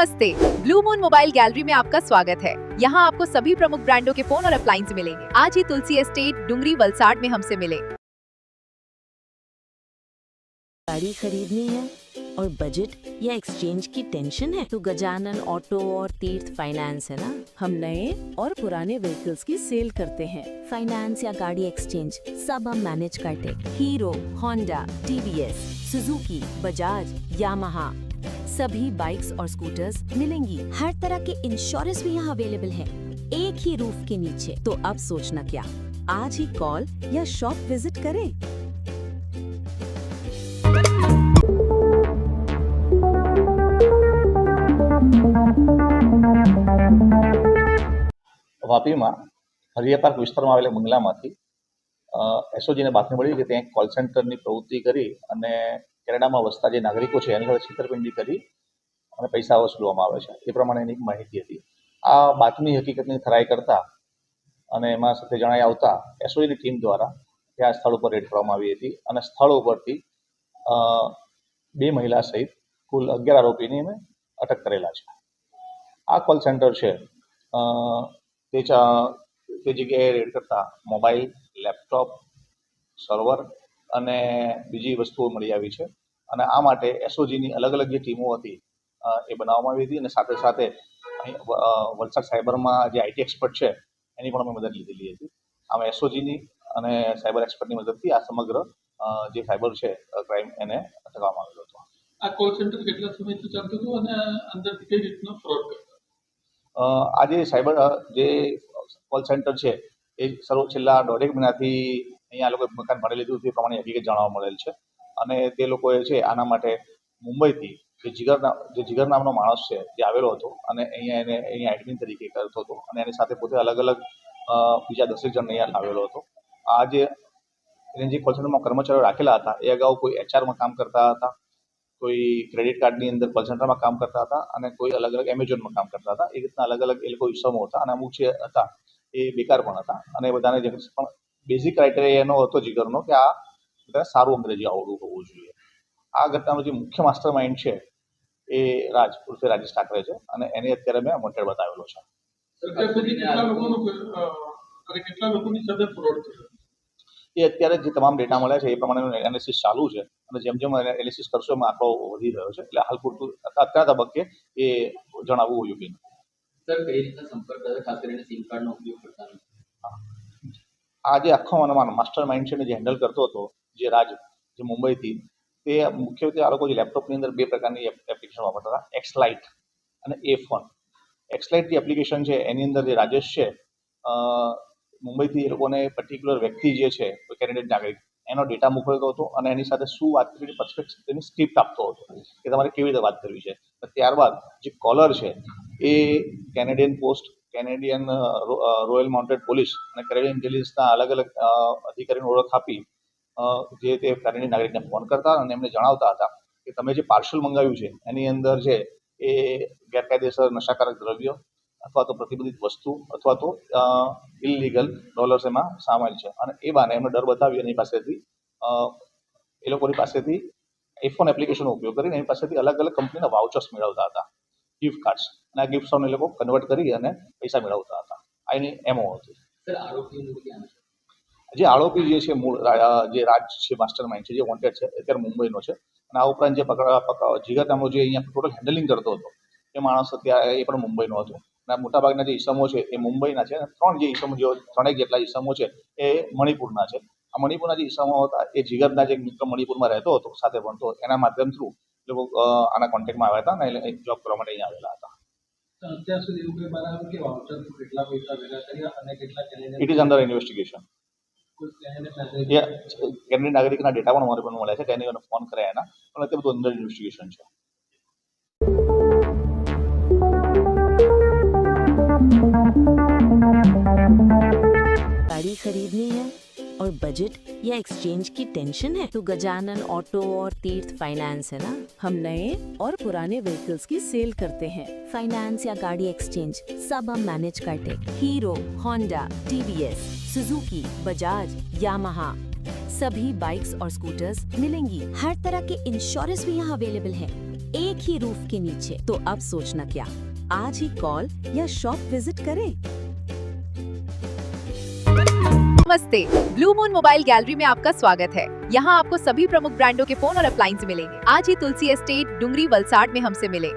नमस्ते, blue moon mobile gallery में आपका स्वागत है। यहाँ आपको सभी प्रमुख ब्रांडों के फोन और अप्लायंस मिलेंगे। आज ही तुलसी एस्टेट डुंगरी वलसाड में हमसे मिले। गाड़ी खरीदनी है और बजट या एक्सचेंज की टेंशन है तो गजानन ऑटो और तीर्थ फाइनेंस है ना। हम नए और पुराने व्हीकल्स की सेल करते हैं। फाइनेंस या गाड़ी एक्सचेंज सब हम मैनेज करते। Hero, Honda, TVS, Suzuki, Bajaj, Yamaha सभी बाइक्स और स्कूटर्स मिलेंगी। हर तरह के इंश्योरेंस भी यहाँ अवेलेबल है, एक ही रूफ के नीचे। तो अब सोचना क्या, आज ही कॉल या शॉप विजिट करें। વાપીમાં હરિયા પાર્ક વિસ્તારમાં આવેલા બંગલામાંથી એસઓજીને બાતમી મળી કે ત્યાં એક કોલ સેન્ટરની પ્રવૃત્તિ કરી અને કેનેડામાં વસતા જે નાગરિકો છે એની સાથે છેતરપિંડી કરી અને પૈસા વસૂલવામાં આવે છે એ પ્રમાણેની એક માહિતી હતી. આ બાતમી હકીકતની ખરાઈ કરતા અને એમાં સાથે જણાઈ આવતા એસઓજીની ટીમ દ્વારા ત્યાં સ્થળ ઉપર રેડ કરવામાં આવી હતી અને સ્થળ ઉપરથી 2 મહિલા સહિત કુલ 11 આરોપીની અમે અટક કરેલા છે. આ કોલ સેન્ટર છે તે જગ્યાએ રેડ કરતા મોબાઈલ, લેપટોપ, સર્વર અને બીજી વસ્તુઓ મળી આવી છે અને આ માટે એસઓજીની અલગ અલગ જે ટીમો હતી એ બનાવવામાં આવી હતી અને સાથે સાથે અહીં વલસાડ સાયબરમાં જે આઈટી એક્સપર્ટ છે એની પણ અમે મદદ લીધેલી હતી. આમાં એસઓજીની અને સાયબર એક્સપર્ટની મદદથી આ સમગ્ર જે સાયબર છે ક્રાઇમ એને અટકાવવામાં આવેલો હતો. આ કોલ સેન્ટર કેટલા સમયથી ચાલતું હતું અને અંદરથી કઈ રીતનો ફ્રોડ કરતો? આ જે સાયબર જે કોલ સેન્ટર છે એ છેલ્લા 1.5 મહિનાથી અહીંયા લોકોએ મકાન ભાડે લીધું તે પ્રમાણે હકીકત જાણવા મળેલ છે અને તે લોકોએ છે આના માટે મુંબઈથી જે જીગર નામનો માણસ છે જે આવેલો હતો અને અહીંયા એડમિન તરીકે કરતો હતો અને એની સાથે પોતે અલગ અલગ બીજા 10 જણ અહીંયા લાવેલો હતો. આ જે એને જે કોલ સેન્ટરમાં કર્મચારીઓ રાખેલા હતા એ અગાઉ કોઈ એચઆરમાં કામ કરતા હતા, કોઈ ક્રેડિટ કાર્ડની અંદર કોલ સેન્ટરમાં કામ કરતા હતા અને કોઈ અલગ અલગ એમેઝોનમાં કામ કરતા હતા. એ રીતના અલગ અલગ એ લોકો ઇસમો હતા અને અમુક જે હતા એ બેકાર પણ હતા અને બધાને જે પણ બેઝિક ક્રાઇટેરિયા એનો હતો જીગરનો કે આ બધાને સારું અંગ્રેજી આવડવું હોવું જોઈએ. આ ઘટનાનો જે મુખ્ય માસ્ટર માઇન્ડ છે એ રાજ ઉર્ફે રાજેશ ઠાકરે છે અને એને અત્યારે મેં વોન્ટેડ બતાવેલો છે. કેટલા લોકોની સાથે ફ્રોડ થયો એ અત્યારે જે તમામ ડેટા મળ્યા છે એ પ્રમાણેનું એનાલિસિસ ચાલુ છે અને જેમ જેમ એનાલિસિસ કરશો એમાં આંકડો વધી રહ્યો છે એટલે હાલ પૂરતું અત્યારના તબક્કે એ જણાવવું યોગ્ય નથી. સર, કઈ રીતના સંપર્ક કરે, ખાસ કરીને સિમ કાર્ડનો ઉપયોગ કરતા નથી? આ જે આખો માસ્ટર માઇન્ડ છે ને જે હેન્ડલ કરતો હતો જે રાજ જે મુંબઈથી, તે મુખ્યત્વે આ લોકો જે લેપટોપની અંદર 2 પ્રકારની એપ્લિકેશન વાપરતા હતા, એક્સલાઇટ અને A-Phone. એક્સલાઇટ જે એપ્લિકેશન છે એની અંદર જે રાજેશ છે મુંબઈથી એ લોકોને પર્ટિક્યુલર વ્યક્તિ જે છે કોઈ કેનેડિયન નાગરિક એનો ડેટા મોકલતો હતો અને એની સાથે શું વાત કરી એની સ્ક્રિપ્ટ આપતો હતો કે તમારે કેવી રીતે વાત કરવી છે. ત્યારબાદ જે કોલર છે એ Canadian post, Canadian Royal Mounted Police અને કેનેડિયન ઇન્ટેલિજન્સના અલગ અલગ અધિકારીને ઓળખ આપી જે તે કેનેડિયન નાગરિકને ફોન કરતા અને એમને જણાવતા હતા કે તમે જે પાર્સલ મંગાવ્યું છે એની અંદર છે એ ગેરકાયદેસર નશાકારક દ્રવ્યો અથવા તો પ્રતિબંધિત વસ્તુ અથવા તો ઇલીગલ ડોલર્સ એમાં સામેલ છે અને એ બાને એમને ડર બતાવી અને એ લોકોની પાસેથી A-Phone એપ્લિકેશનનો ઉપયોગ કરીને એની પાસેથી અલગ અલગ કંપનીના વાઉચર્સ મેળવતા હતા, ગિફ્ટ કાર્ડ્સ, અને આ ગિફ્ટ્સને એ લોકો કન્વર્ટ કરી અને પૈસા મેળવતા હતા. આ એની એમઓ હતી. સર, આરોપીનું ક્યાં છે? જે આરોપી જે છે મૂળ જે રાજ છે માસ્ટર માઇન્ડ છે જે વોન્ટેડ છે અત્યારે મુંબઈનો છે અને આ ઉપરાંત જે જીગર નામનો જે અહીંયા ટોટલ હેન્ડલિંગ કરતો હતો એ માણસ અત્યારે એ પણ મુંબઈનો હતો અને મોટાભાગના જે ઈસમો છે એ મુંબઈના છે અને 3 જેટલા ઈસમો છે એ મણિપુરના છે. આ મણિપુરના જે ઈસમો હતા એ જીગરના જે મિત્ર મણિપુરમાં રહેતો હતો સાથે ભણતો એના માધ્યમ થ્રુ લોકો આના કોન્ટેક્ટમાં આવ્યા હતા અને જોબ કરવા માટે અહીંયા આવેલા હતા. અત્યાર સુધી એવું કંઈ બહાર આવ્યું કે વાઉચર કેટલા પૈસા ભેગા કર્યા અને કેટલા it is under investigation. Canadian નાગરિકના ડેટા પણ અમારે પણ મળ્યા છે, તેને ફોન કર્યા એના પણ અત્યારે બધું અંડર ઇન્વેસ્ટિગેશન છે. गाड़ी खरीदनी है और बजट या एक्सचेंज की टेंशन है तो गजानन ऑटो और तीर्थ फाइनेंस है ना। हम नए और पुराने व्हीकल्स की सेल करते हैं। फाइनेंस या गाड़ी एक्सचेंज सब हम मैनेज करते। Hero, Honda, TVS, Suzuki, Bajaj, Yamaha सभी बाइक्स और स्कूटर्स मिलेंगी। हर तरह के इंश्योरेंस भी यहाँ अवेलेबल है, एक ही रूफ के नीचे। तो अब सोचना क्या, आज ही कॉल या शॉप विजिट करें। नमस्ते, ब्लू मून मोबाइल गैलरी में आपका स्वागत है। यहाँ आपको सभी प्रमुख ब्रांडों के फोन और अप्लायंस मिलेंगे। आज ही तुलसी एस्टेट, डुंगरी, वलसाड में हमसे मिले।